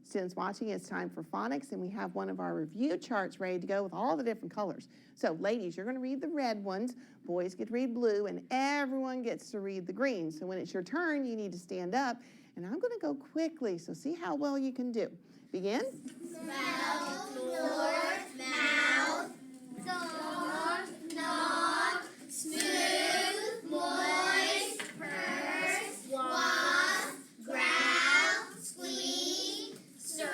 Students watching, it's time for phonics, and we have one of our review charts ready to go with all the different colors. So ladies, you're going to read the red ones, boys get to read blue, and everyone gets to read the green. So when it's your turn, you need to stand up, and I'm going to go quickly, so see how well you can do. Begin. South, north, mouth, north, knock, smooth, moist, purse, wasp, growl, squeak, stir,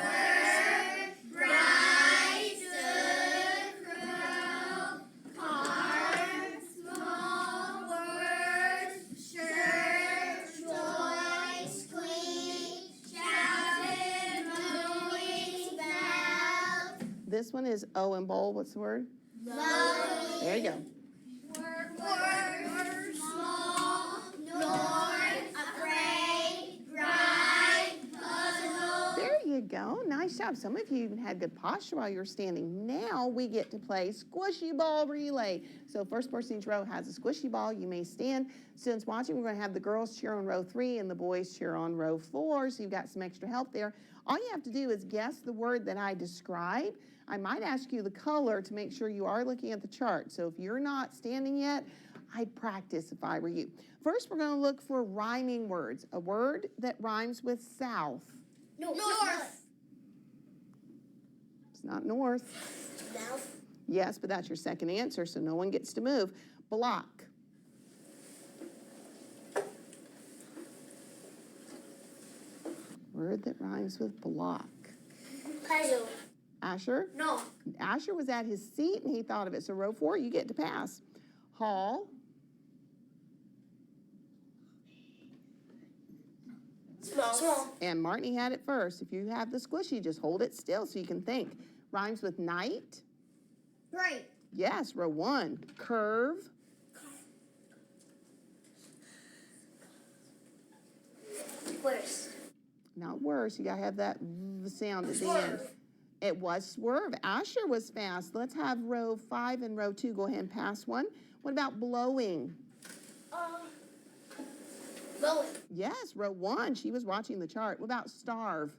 bright, stood, crow, carve, small, words, shirt, joy, squeak, shouted, mooing, bell. This one is O and bowl. What's the word? Lonely. There you go. Word, small, north, afraid, bright, puzzle. There you go. Nice job. Some of you even had good posture while you were standing. Now we get to play squishy ball relay. So first person in each row has a squishy ball. You may stand. Students watching, we're going to have the girls cheer on row 3 and the boys cheer on row 4. So you've got some extra help there. All you have to do is guess the word that I describe. I might ask you the color to make sure you are looking at the chart. So if you're not standing yet, I'd practice if I were you. First, we're going to look for rhyming words. A word that rhymes with south. North. It's not north. South. Yes, but that's your second answer, so no one gets to move. Block. Word that rhymes with block. Puzzle. Asher? No. Asher was at his seat and he thought of it. So row 4, you get to pass. Hall. Small. And Martini had it first. If you have the squishy, just hold it still so you can think. Rhymes with night. Bright. Yes, row 1. Curve. Worse. Not worse. You got to have that V sound at the end. Swerve. It was swerve. Asher was fast. Let's have row 5 and row 2 go ahead and pass one. What about blowing? Blowing. Yes, row 1. She was watching the chart. What about starve?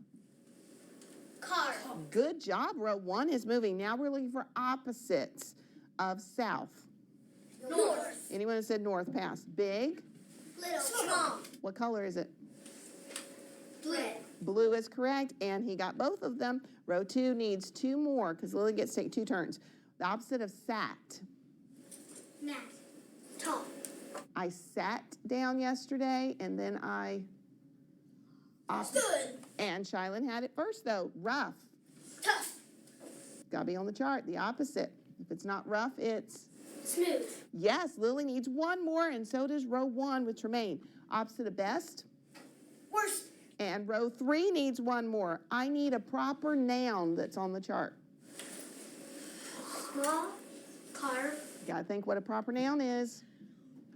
Car. Good job. Row 1 is moving. Now we're looking for opposites of south. North. Anyone who said north, pass. Big. Little. Small. What color is it? Blue. Blue is correct, and he got both of them. Row 2 needs 2 more because Lily gets to take 2 turns. The opposite of sat. Mat. Tall. I sat down yesterday, and then I... Stood. And Shylin had it first, though. Rough. Tough. Got to be on the chart. The opposite. If it's not rough, it's... Smooth. Yes, Lily needs 1 more, and so does row 1 with Tremaine. Opposite of best. Worst. And row 3 needs 1 more. I need a proper noun that's on the chart. Small. Carve. Got to think what a proper noun is.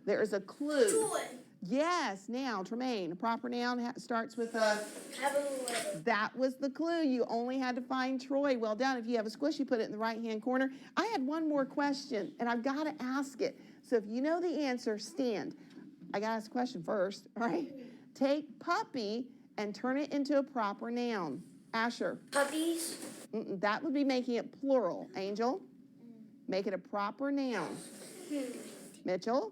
There is a clue. Toy. Yes, now, Tremaine, a proper noun starts with a... Cavalier. That was the clue. You only had to find Troy. Well done. If you have a squishy, put it in the right-hand corner. I had one more question, and I've got to ask it. So if you know the answer, stand. I got to ask a question first, all right? Take puppy and turn it into a proper noun. Asher. Puppies. That would be making it plural. Angel. Make it a proper noun. Mitchell.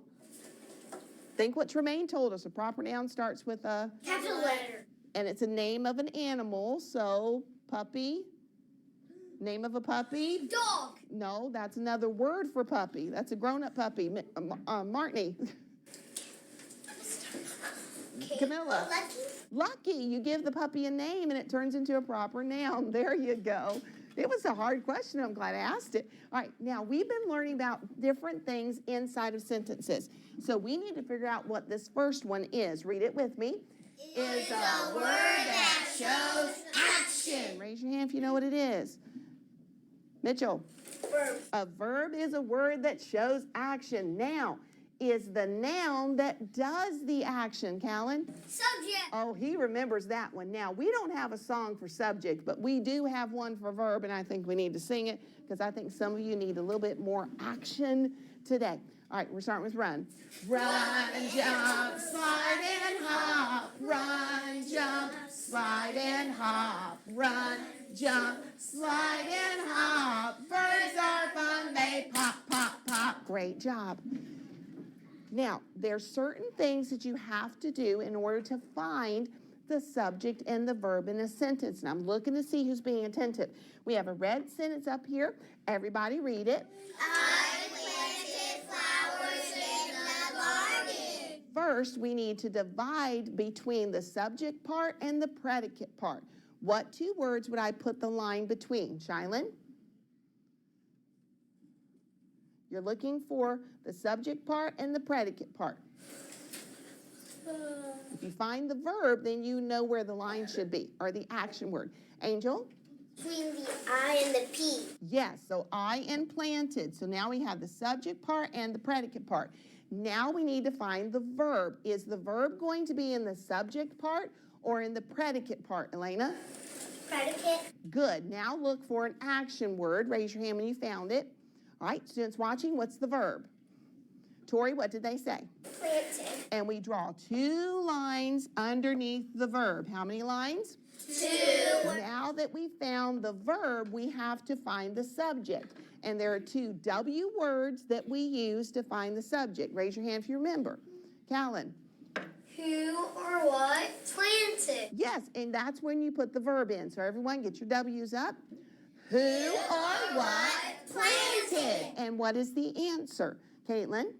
Think what Tremaine told us. A proper noun starts with a... Capital letter. And it's a name of an animal. So, puppy. Name of a puppy. Dog. No, that's another word for puppy. That's a grown-up puppy. Martini. Camilla. Lucky. Lucky. You give the puppy a name and it turns into a proper noun. There you go. It was a hard question. I'm glad I asked it. All right, now we've been learning about different things inside of sentences. So we need to figure out what this first one is. Read it with me. Is a word that shows action. Raise your hand if you know what it is. Mitchell. Verb. A verb is a word that shows action. Now, is the noun that does the action, Callan? Subject. Oh, he remembers that one. Now, we don't have a song for subject, but we do have one for verb, and I think we need to sing it because I think some of you need a little bit more action today. All right, we're starting with run. Run, jump, slide and hop. Run, jump, slide and hop. run, jump, slide, and hop. Birds are fun, they pop, pop, pop. Great job. Now, there's certain things that you have to do in order to find the subject and the verb in a sentence. And I'm looking to see who's being attentive. We have a red sentence up here. Everybody read it. I planted flowers in the garden. First, we need to divide between the subject part and the predicate part. What two words would I put the line between? Shylin? You're looking for the subject part and the predicate part. If you find the verb, then you know where the line should be, or the action word. Angel? Between the I and the P. Yes, so I and planted. So now we have the subject part and the predicate part. Now we need to find the verb. Is the verb going to be in the subject part or in the predicate part, Elena? Predicate. Good. Now look for an action word. Raise your hand when you found it. All right, students watching, what's the verb? Tori, what did they say? Planted. And we draw 2 lines underneath the verb. How many lines? 2. Now that we found the verb, we have to find the subject. And there are 2 W words that we use to find the subject. Raise your hand if you remember. Callan. Who or what planted? Yes, and that's when you put the verb in. So everyone get your W's up. Who or what planted? And what is the answer? Caitlin?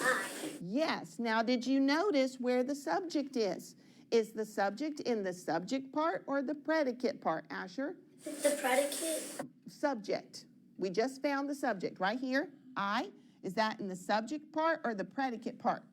I. Yes. Now, did you notice where the subject is? Is the subject in the subject part or the predicate part, Asher? The predicate. Subject. We just found the subject right here. I. Is that in the subject part or the predicate part?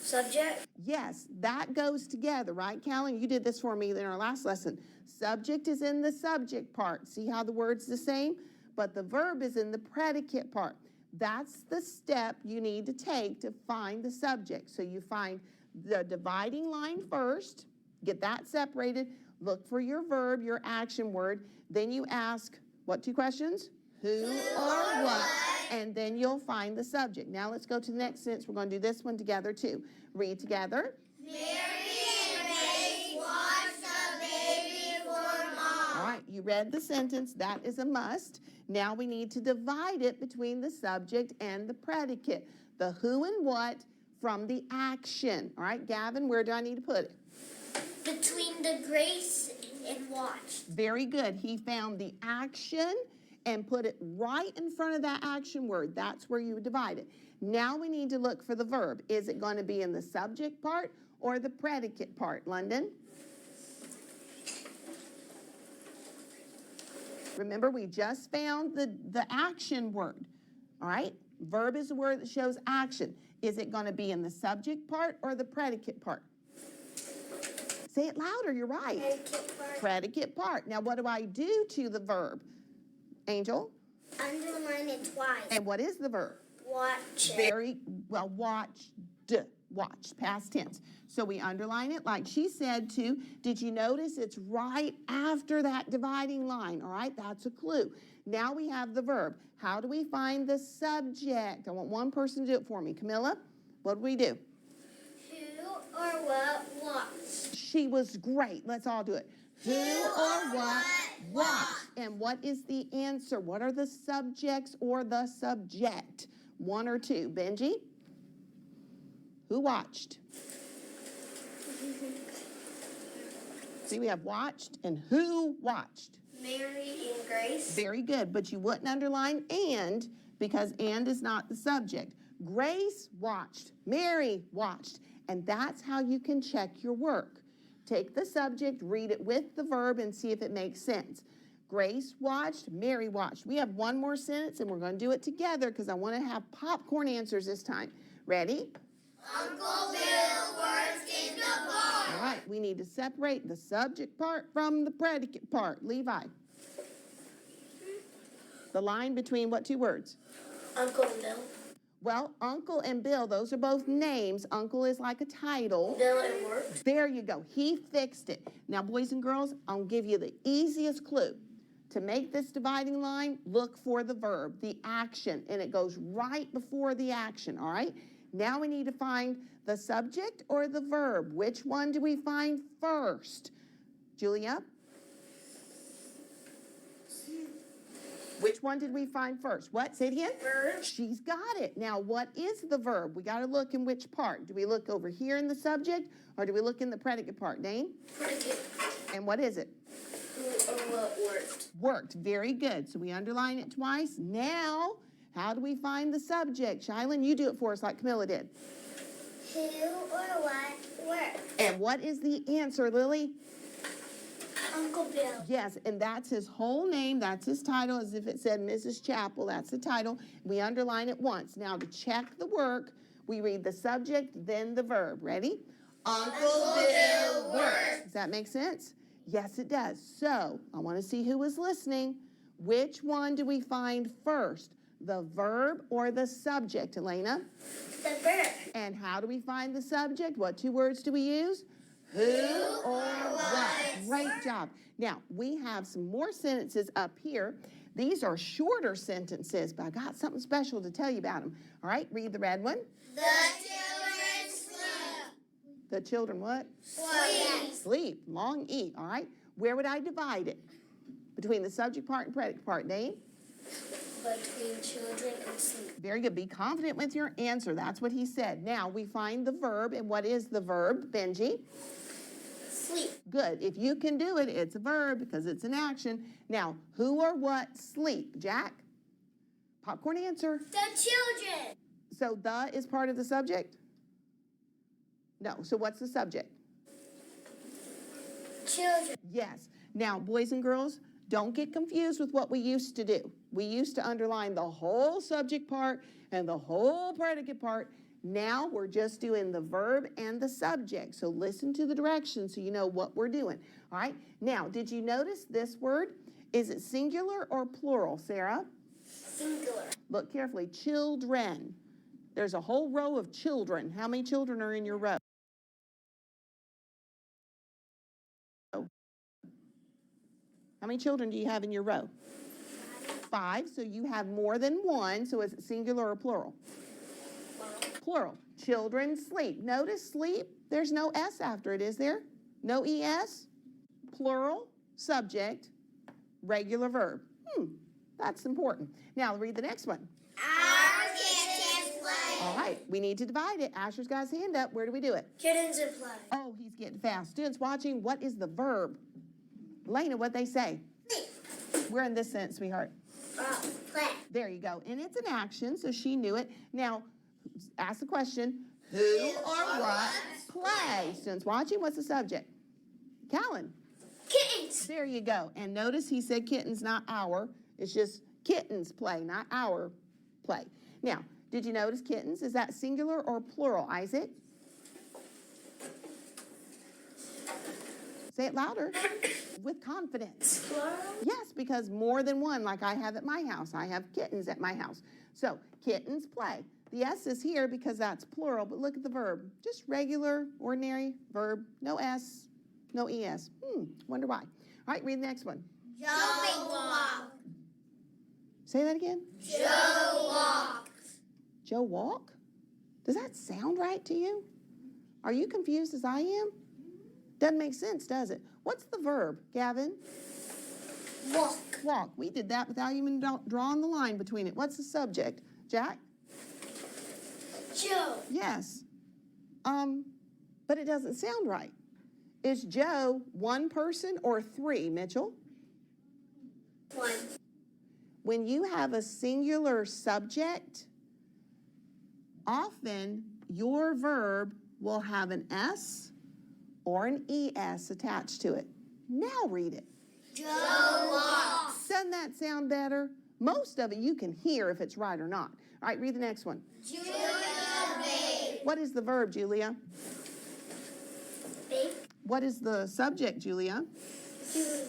Subject. Yes, that goes together, right, Callan? You did this for me in our last lesson. Subject is in the subject part. See how the word's the same? But the verb is in the predicate part. That's the step you need to take to find the subject. So you find the dividing line first, get that separated, look for your verb, your action word, then you ask, what 2 questions? Who or what? And then you'll find the subject. Now let's go to the next sentence. We're going to do this one together too. Read together. Mary and Grace watched the baby for Mom. All right, you read the sentence. That is a must. Now we need to divide it between the subject and the predicate. The who and what from the action. All right, Gavin, where do I need to put it? Between the Grace and watch. Very good. He found the action and put it right in front of that action word. That's where you would divide it. Now we need to look for the verb. Is it going to be in the subject part or the predicate part? London? Remember, we just found the action word, all right? Verb is a word that shows action. Is it going to be in the subject part or the predicate part? Say it louder, you're right. Predicate part. Predicate part. Now, what do I do to the verb? Angel? Underline it twice. And what is the verb? Watch it. Very well, watched, watched, past tense. So we underline it like she said to. Did you notice it's right after that dividing line? All right, that's a clue. Now we have the verb. How do we find the subject? I want one person to do it for me. Camilla, what do we do? Who or what watched? She was great. Let's all do it. Who or what watched? And what is the answer? What are the subjects or the subject? 1 or 2. Benji? Who watched? See, we have watched and who watched. Mary and Grace. Very good, but you wouldn't underline and because and is not the subject. Grace watched, Mary watched, and that's how you can check your work. Take the subject, read it with the verb, and see if it makes sense. Grace watched, Mary watched. We have one more sentence, and we're going to do it together because I want to have popcorn answers this time. Ready? Uncle Bill works in the barn. All right, we need to separate the subject part from the predicate part. Levi. The line between what 2 words? Uncle and Bill. Well, Uncle and Bill, those are both names. Uncle is like a title. Bill and work. There you go. He fixed it. Now, boys and girls, I'll give you the easiest clue. To make this dividing line, look for the verb, the action, and it goes right before the action, all right? Now we need to find the subject or the verb. Which one do we find first? Julia? Which one did we find first? What? Say it again. Verb. She's got it. Now, what is the verb? We got to look in which part. Do we look over here in the subject, or do we look in the predicate part, Dane? Predicate. And what is it? Who or what worked. Worked. Very good. So we underline it twice. Now, how do we find the subject? Shylin, you do it for us like Camilla did. Who or what worked. And what is the answer, Lily? Uncle Bill. Yes, and that's his whole name. That's his title, as if it said Mrs. Chapel. That's the title. We underline it once. Now, to check the work, we read the subject, then the verb. Ready? Uncle Bill worked. Does that make sense? Yes, it does. So, I want to see who was listening. Which one do we find first? The verb or the subject, Elena? The verb. And how do we find the subject? What two words do we use? Who or what? Great job. Now, we have some more sentences up here. These are shorter sentences, but I got something special to tell you about them. All right, read the red one. The children sleep. The children what? Sleep. Sleep. Long E. All right. Where would I divide it? Between the subject part and predicate part, Dane? Between children and sleep. Very good. Be confident with your answer. That's what he said. Now, we find the verb. And what is the verb, Benji? Sleep. Good. If you can do it, it's a verb because it's an action. Now, who or what sleep? Jack? Popcorn answer. The children. So the is part of the subject? No. So what's the subject? Children. Yes. Now, boys and girls, don't get confused with what we used to do. We used to underline the whole subject part and the whole predicate part. Now we're just doing the verb and the subject. So listen to the directions so you know what we're doing. All right. Now, did you notice this word? Is it singular or plural, Sarah? Singular. Look carefully. Children. There's a whole row of children. How many children are in your row? How many children do you have in your row? 5. So you have more than one. So is it singular or plural? Plural. Children sleep. Notice sleep. There's no S after it, is there? No ES? Plural. Subject. Regular verb. That's important. Now read the next one. Our kittens play. All right. We need to divide it. Asher's got his hand up. Where do we do it? Kittens and play. Oh, he's getting fast. Students watching, what is the verb? Elena, what'd they say? We're in this sentence, sweetheart. Play. There you go. And it's an action, so she knew it. Now, ask the question, who or what play? Students watching, what's the subject? Callan. Kittens. There you go. And notice he said kittens, not our. It's just kittens play, not our play. Now, did you notice kittens? Is that singular or plural, Isaac? Say it louder. With confidence. Plural. Yes, because more than one, like I have at my house. I have kittens at my house. So, kittens play. The S is here because that's plural, but look at the verb. Just regular, ordinary verb. No S, no ES. Wonder why. All right, read the next one. Joe walk. Say that again. Joe walks. Joe walk? Does that sound right to you? Are you confused as I am? Doesn't make sense, does it? What's the verb, Gavin? Walk. Walk. We did that without even drawing the line between it. What's the subject? Jack? Joe. Yes. But it doesn't sound right. Is Joe one person or 3, Mitchell? 1. When you have a singular subject, often your verb will have an S or an ES attached to it. Now read it. Joe walks. Doesn't that sound better? Most of it you can hear if it's right or not. All right, read the next one. Julia baked. What is the verb, Julia? Baked. What is the subject, Julia? Julia.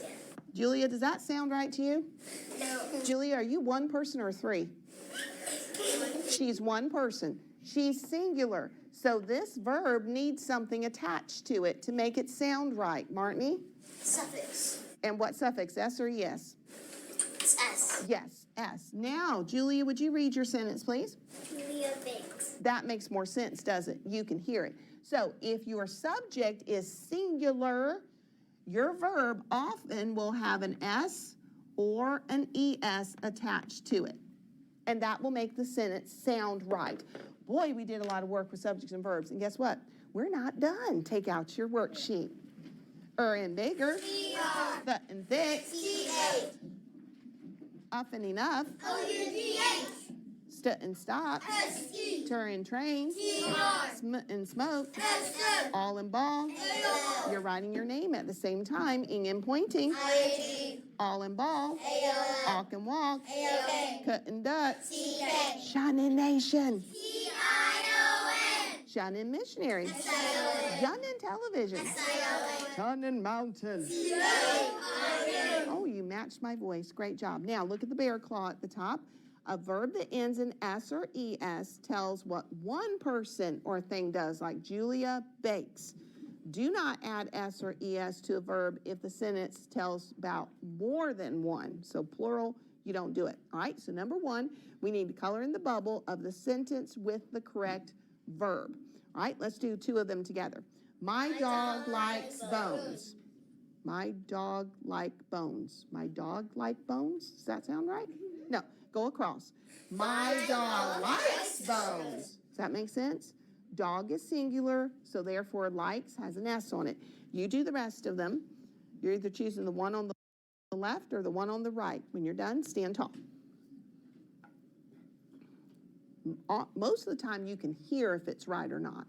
Julia, does that sound right to you? No. Julia, are you one person or 3? She's one person. She's singular. So this verb needs something attached to it to make it sound right. Martini? Suffix. And what suffix, S or ES? It's S. Yes, S. Now, Julia, would you read your sentence, please? Julia bakes. That makes more sense, does it? You can hear it. So if your subject is singular, your verb often will have an S or an ES attached to it. And that will make the sentence sound right. Boy, we did a lot of work with subjects and verbs. And guess what? We're not done. Take out your worksheet. And bigger. Th and thick. Up and enough. St and stop. Tur and train. Sm and smoke. All and ball. You're writing your name at the same time. Ing and pointing. All and ball. Walk and walk. Cut and duck. Shining nation. Shining missionary. Shining television. Shining mountain. Oh, you matched my voice. Great job. Now look at the bear claw at the top. A verb that ends in S or ES tells what one person or thing does, like Julia bakes. Do not add S or ES to a verb if the sentence tells about more than one. So plural, you don't do it. All right, so number one, we need to color in the bubble of the sentence with the correct verb. All right, let's do two of them together. My dog likes bones. My dog like bones. My dog like bones? Does that sound right? No, go across. My dog likes bones. Does that make sense? Dog is singular, so therefore likes has an S on it. You do the rest of them. You're either choosing the one on the left or the one on the right. When you're done, stand tall. Most of the time you can hear if it's right or not.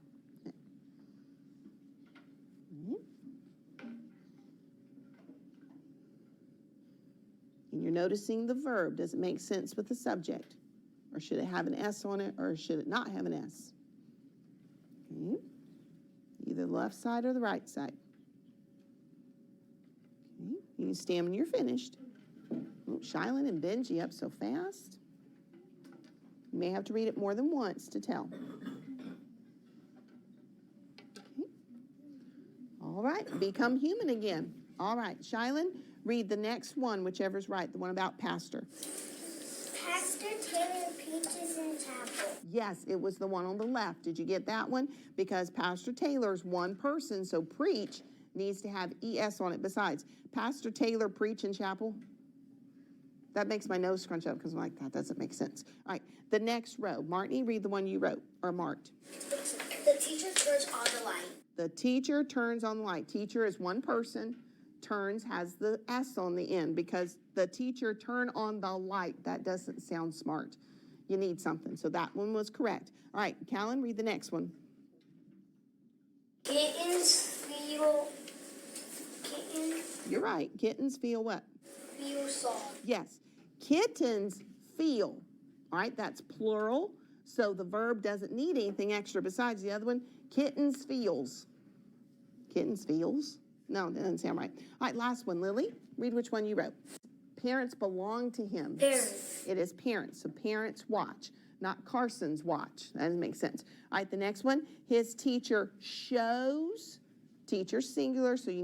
And you're noticing the verb. Does it make sense with the subject? Or should it have an S on it, or should it not have an S? Okay. Either the left side or the right side. Okay. You can stand when you're finished. Oh, Shylin and Benji up so fast. You may have to read it more than once to tell. Okay. All right, become human again. All right, Shylin, read the next one, whichever's right, the one about pastor. Pastor Taylor preaches in chapel. Yes, it was the one on the left. Did you get that one? Because Pastor Taylor's one person, so preach needs to have ES on it. Besides, Pastor Taylor preach in chapel? That makes my nose scrunch up because I'm like, that doesn't make sense. All right, the next row. Martini, read the one you wrote or marked. The teacher turns on the light. The teacher turns on the light. Teacher is one person. Turns has the S on the end because the teacher turn on the light. That doesn't sound smart. You need something. So that one was correct. All right, Callan, read the next one. You're right. Kittens feel what? Feel salt. Yes. Kittens feel. All right, that's plural. So the verb doesn't need anything extra besides the other one. Kittens feels. Kittens feels? No, that doesn't sound right. All right, last one. Lily, read which one you wrote. Parents belong to him. Parents. It is parents. So parents watch, not Carson's watch. That doesn't make sense. All right, the next one. His teacher shows. Teacher singular, so you